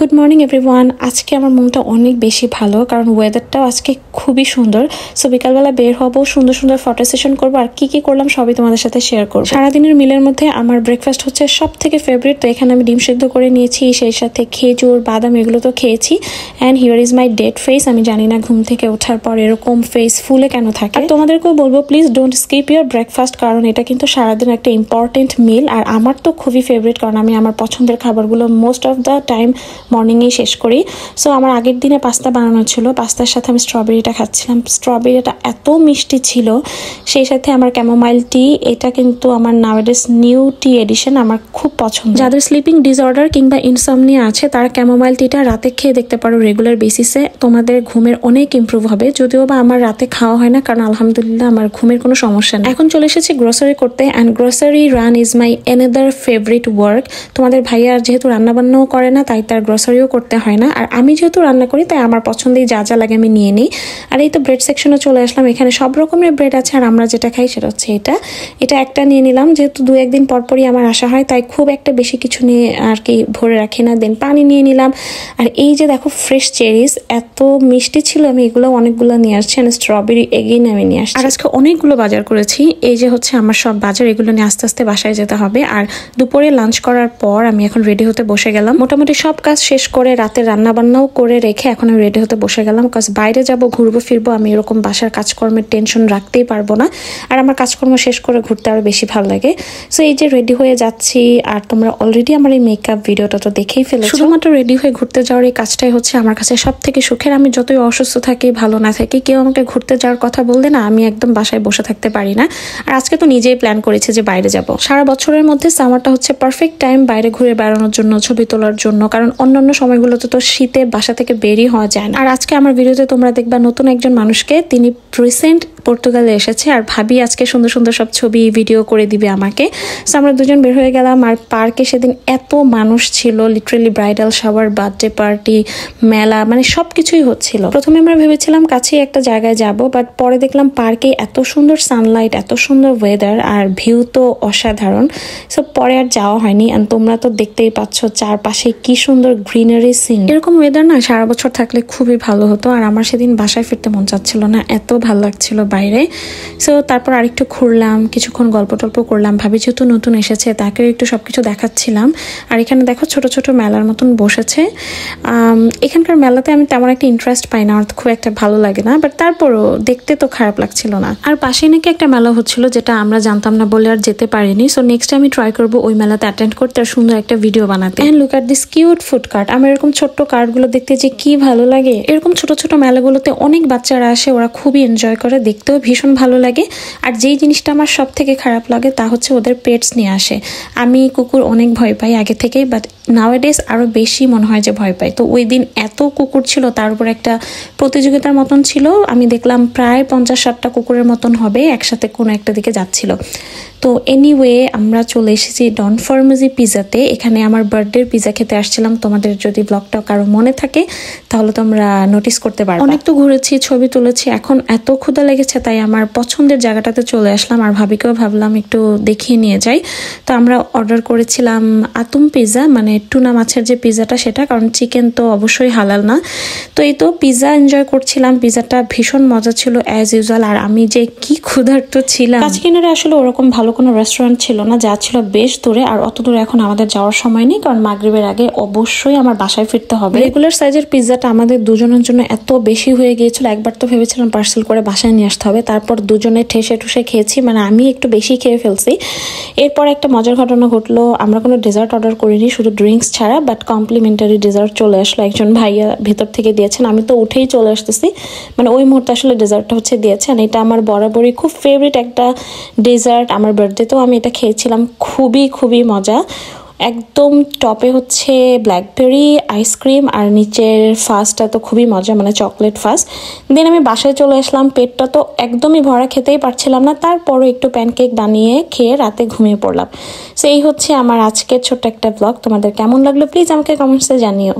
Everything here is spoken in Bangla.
Good morning everyone. আজকে আমার মনটা অনেক বেশি ভালো, কারণ ওয়েদারটাও আজকে খুবই সুন্দর। সো বিকালবেলা বের হবো, সুন্দর সুন্দর ফটো সেশন করবো, আর কি করলাম সবই তোমাদের সাথে শেয়ার করবো। সারাদিনের মিলের মধ্যে আমার ব্রেকফাস্ট হচ্ছে সব থেকে ফেভারিট। তো এখানে আমি ডিম সেদ্ধ করে নিয়েছি, সেই সাথে খেজুর, বাদাম এগুলো তো খেয়েছি। And here is my dead face. আমি জানি না ঘুম থেকে ওঠার পর এরকম ফেস ফুলে কেন থাকে। আর তোমাদেরকেও বলবো please don't skip your breakfast, কারণ এটা কিন্তু সারাদিন একটা ইম্পর্টেন্ট মিল। আর আমার তো খুবই ফেভারিট, কারণ আমি আমার পছন্দের খাবারগুলো মোস্ট অফ দ্য টাইম মর্নিংয়েই শেষ করি। সো আমার আগের দিনে পাস্তা বানানো ছিল, পাস্তার সাথে আমি স্ট্রবেরিটা খাচ্ছিলাম। স্ট্রবেরিটা এত মিষ্টি ছিল। সেই সাথে আমার ক্যামোমাইল টি, এটা কিন্তু আমার নাওয়াডেজ নিউ টি এডিশন, আমার খুব পছন্দ। যাদের স্লিপিং ডিসঅর্ডার কিংবা ইনসমনিয়া আছে তারা ক্যামোমাইল টিটা রাতে খেয়ে দেখতে পারো রেগুলার বেসিসে, তোমাদের ঘুমের অনেক ইম্প্রুভ হবে। যদিও বা আমার রাতে খাওয়া হয় না, কারণ আলহামদুলিল্লাহ আমার ঘুমের কোনো সমস্যা নেই। এখন চলে এসেছি গ্রোসারি করতে, and grocery run is my another favourite work. তোমাদের ভাইয়া যেহেতু রান্নাবান্নাও করে না, তাই তার গ্রোসারিও করতে হয় না। আর আমি যেহেতু রান্না করি, তাই আমার পছন্দেই যা যা লাগে আমি নিয়ে নিই। আর এই তো ব্রেড সেকশনে চলে আসলাম, এখানে সব রকমের ব্রেড আছে। আর আমরা যেটা খাই সেটা হচ্ছে এটা একটা নিয়ে নিলাম, যেহেতু 2-1 দিন পরপরই আমার আসা হয়, তাই খুব একটা বেশি কিছু নিয়ে আর কি ভরে রাখি না। দেন পানি নিয়ে নিলাম। আর এই যে দেখো ফ্রেশ চেরিজ, এত মিষ্টি ছিল, আমি এগুলো অনেকগুলো নিয়ে আসছি। আর স্ট্রবেরি এগেইন আমি নিয়ে আসছি। আর আজকে অনেকগুলো বাজার করেছি। এই যে হচ্ছে আমার সব বাজার, এগুলো নিয়ে আস্তে আস্তে বাসায় যেতে হবে। আর দুপুরে লাঞ্চ করার পর আমি এখন রেডি হতে বসে গেলাম। মোটামুটি সব কাজ শেষ করে রাতে রান্না বান্নাও করে রেখে এখন আমি রেডি হতে বসে গেলাম। কাজ বাইরে যাব, ঘুরবো ফিরবো, আমি এরকম বাসার কাজকর্মের টেনশন রাখতেই পারবো না। আর আমার কাজকর্ম শেষ করে ঘুরতে আরো বেশি ভালো লাগে। সো এই যে রেডি হয়ে যাচ্ছি, আর তোমরা অলরেডি আমার এই মেকআপ ভিডিওটা তো দেখেই ফেলেছো। শুধুমাত্র রেডি হয়ে ঘুরতে যাওয়ার এই কাজটাই হচ্ছে আমার কাছে সব থেকে সুখের। আমি যতই অসুস্থ থাকি, ভালো না থাকি, কেউ আমাকে ঘুরতে যাওয়ার কথা বললে না, আমি একদম বাসায় বসে থাকতে পারি না। আর আজকে তো নিজেই প্ল্যান করেছি যে বাইরে যাব। সারা বছরের মধ্যে সামারটা হচ্ছে পারফেক্ট টাইম বাইরে ঘুরে বেড়ানোর জন্য, ছবি তোলার জন্য, কারণ অন্যান্য সময়গুলোতে তো শীতে বাসা থেকে বেরই হওয়া যায় না। আর আজকে আমার ভিডিওতে তোমরা দেখবা নতুন একজন মানুষকে, তিনি রিসেন্ট পর্তুগালে এসেছে। আর ভাবি আজকে সুন্দর সুন্দর সব ছবি ভিডিও করে দিবে আমাকে। সো আমরা দুজন বের হয়ে গেলাম। আর পার্কে সেদিন এত মানুষ ছিল, literally bridal shower, birthday party, মেলা, মানে সবকিছুই হচ্ছিল। প্রথমে আমরা ভেবেছিলাম কাছেই একটা জায়গায় যাব, বাট পরে দেখলাম পার্কে এত সুন্দর সানলাইট, এত সুন্দর ওয়েদার, আর ভিউ তো অসাধারণ। সো পরে আর যাওয়া হয়নি। আর তোমরা তো দেখতেই পাচ্ছ চারপাশে কি সুন্দর গ্রিনারি সিন। এরকম ওয়েদার না সারা বছর থাকলে খুবই ভালো হতো। আর আমার সেদিন বাসায় ফিরতে মন চাচ্ছিল না, এত ভালো লাগছিল বাইরে। সো তারপর আরেকটু ঘুরলাম, কিছুক্ষণ গল্প টল্প করলাম। ভাবি যেহেতু নতুন এসেছে, তাকেও একটু সবকিছু দেখাচ্ছিলাম। আর এখানে দেখো ছোট ছোট মেলার মতন বসেছে। এখানকার মেলাতে আমি তেমন একটা ইন্টারেস্ট পাই না, আমার খুব একটা ভালো লাগে না, বাট তারপরও দেখতে তো খারাপ লাগছিল না। আর পাশেই নাকি একটা মেলা হচ্ছিল, যেটা আমরা জানতাম না বলে আর যেতে পারিনি। সো নেক্সট আমি ট্রাই করবো ওই মেলাতে অ্যাটেন্ড করতে আর সুন্দর একটা ভিডিও বানাতে। And look at this cute food cart. আমার এরকম ছোট্ট কার্টগুলো দেখতে যে কি ভালো লাগে। এরকম ছোট ছোট মেলাগুলোতে অনেক বাচ্চারা আসে, ওরা খুবই এনজয় করে, দেখতেও ভীষণ ভালো লাগে। আর যেই জিনিসটা আমার সব থেকে খারাপ লাগে তা হচ্ছে ওদের পেটস নিয়ে আসে। আমি কুকুর অনেক ভয় পাই আগে থেকেই, বাট নাওয়াডেজ আরো বেশি মনে হয় যে ভয় পাই। তো ওই দিন এত কুকুর ছিল, তার উপর একটা প্রতিযোগিতার মতন ছিল। আমি দেখলাম প্রায় 50-60টা কুকুরের মতন হবে, একসাথে কোনো একটা দিকে যাচ্ছিল। তো এনিওয়ে আমরা চলে এসেছি ডন ফরমেজি পিজাতে। এখানে আমার বার্থডের পিজা খেতে আসছিলাম। তোমাদের যদি ব্লগটা কারো মনে থাকে তাহলে তোমরা নোটিস করতে পারো। অনেক তো ঘুরেছি, ছবি তুলেছি, এখন এত ক্ষুধা লেগেছে, তাই আমার পছন্দের জায়গাটাতে চলে আসলাম। আর ভাবিকেও ভাবলাম একটু দেখিয়ে নিয়ে যাই। তো আমরা অর্ডার করেছিলাম আতুম পিজা, মানে টুনা মাছের যে পিজাটা সেটা, কারণ চিকেন তো অবশ্যই হালাল না। তো এই তো পিজা এনজয় করছিলাম। পিজাটা ভীষণ মজা ছিল অ্যাজ ইউজুয়াল। আর আমি যে কি ক্ষুধার্ত ছিলাম। কাছকিনারে আসলে ওরকম ভালো কোনো রেস্টুরেন্ট ছিল না, যা ছিল বেশ দূরে। আর অত দূরে এখন আমাদের যাওয়ার সময় নেই, কারণ মাগরিবের আগে অবশ্যই আমার বাসায় ফিরতে হবে। রেগুলার সাইজের পিজাটা আমাদের দুজনের জন্য এত বেশি হয়ে গিয়েছিল, একবার তো ভেবেছিলাম পার্সেল করে বাসায় নিয়ে আসতে হবে। তারপর দুজনে ঠেসে ঠুসে খেয়েছি, মানে আমি একটু বেশি খেয়ে ফেলছি। এরপর একটা মজার ঘটনা ঘটলো, আমরা কোনো ডেজার্ট অর্ডার করিনি, শুধু ড্রিঙ্কস ছাড়া, বাট কমপ্লিমেন্টারি ডেজার্ট চলে আসলো। একজন ভাইয়া ভেতর থেকে দিয়েছেন, আমি তো উঠেই চলে আসতেছি, মানে ওই মুহূর্তে আসলে ডেজার্টটা হচ্ছে দিয়েছেন। এটা আমার বরাবরই খুব ফেভারিট একটা ডেজার্ট। আমার বার্থডেতেও আমি এটা খেয়েছিলাম, খুবই খুবই মজা। একদম টপে হচ্ছে ব্ল্যাকবেরি আইসক্রিম, আর নিচের ফাস্টটা তো খুবই মজা, মানে চকলেট ফাস্ট। দেন আমি বাসায় চলে আসলাম, পেটটা তো একদমই ভরা, খেতেই পারছিলাম না। তারপরও একটু প্যানকেক বানিয়ে খেয়ে রাতে ঘুমিয়ে পড়লাম। সো এই হচ্ছে আমার আজকের ছোট্ট একটা ব্লগ। তোমাদের কেমন লাগলো প্লিজ আমাকে কমেন্টসে জানিও।